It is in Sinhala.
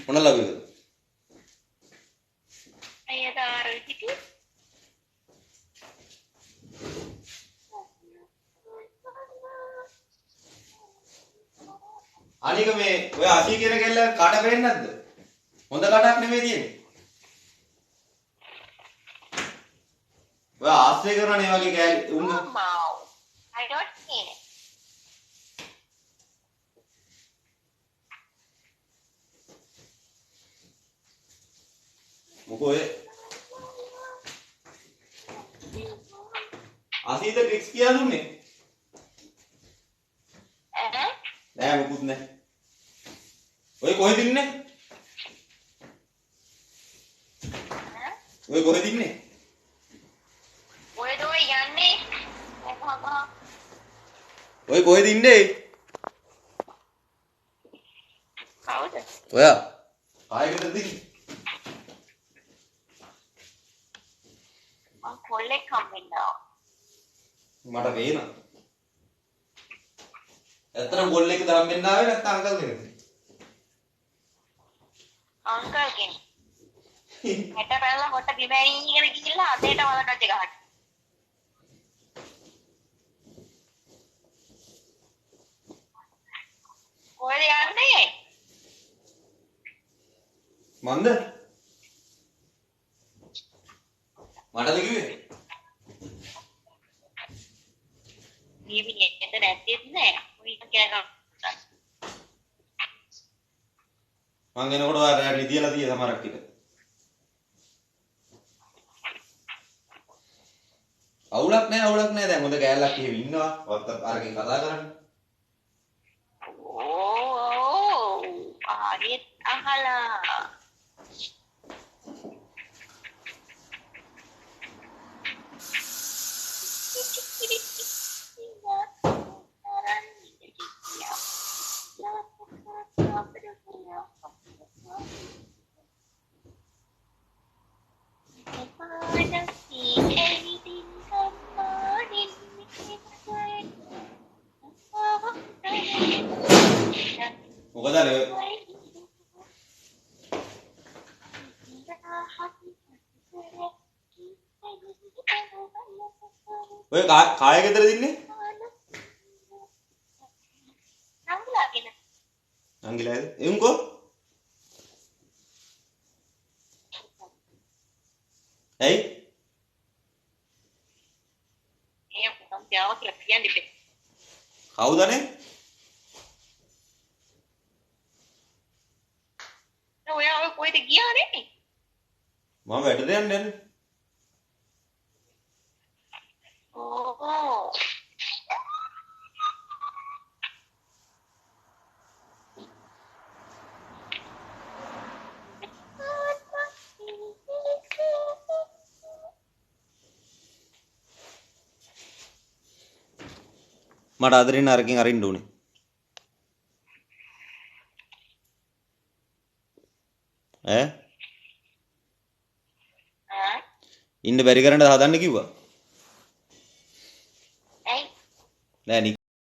මොන ලබේද? අයියා දාර හිටි. අනික මේ ඔය අසී කියන කෙල්ල කට පේන්නේ නැද්ද? හොඳ කටක් නෙමෙයි තියෙන්නේ. ඔය ආශ්‍රය කරනනේ වගේ කෑලි උන්න. I don't care. මොකෝ ඔය අසීත ට්‍රික්ස් කියලා දුන්නේ? නෑ මොකුත් නෑ. ඔය කොහෙද ඉන්නේ? ඔය කොහෙද ඉන්නේ? ඔය දෝ යන්නේ. ඔය කොහෙද ඉන්නේ? කවුද? ඔයා. ආයෙකටද ඉන්නේ? මං කොල්ලෙක් හම්බෙන්නවා. මට වේනා. ඇත්තටම කොල්ලෙක්ද හම්බෙන්න ආවේ නැත්නම් අංකල් කෙනෙක්ද? අංකල් කෙනෙක්. හැට පැනලා කොට බිම ඇරිගෙන ගිහිල්ලා අතේට වලකඩ ගහන්න. කොහෙද යන්නේ? මන්ද? මටද කිව්වේ? දීවිනේ එතන ඇත්තෙත් නෑ. ඔය කියනවා. මං එනකොට ඔයාලා නිදියලා තියෙ සමහරක් ටික. අවුලක් නෑ දැන් හොඳ කෑල්ලක් එහෙම ඉන්නවා. ඔත් අරකින් කතා කරන්න. ඕ ආයෙත් අහලා. මොකද අර ඔය කාය ගෙදරද ඉන්නේ? නංගිලාද? එමුකෝ. ඇයි? ඒ මොකක්ද යාව කියලා කියන්නේ. කවුදනේ? ඔයා ඔය කොහෙද ගියානේ? මම වැඩට යන්නේ. ඕ මට අදරින් අරකින් අරින්න ඕනේ. ඈ? ඉන්න බැරි කරන්න හදන්න කිව්වා. ඇයි? නෑ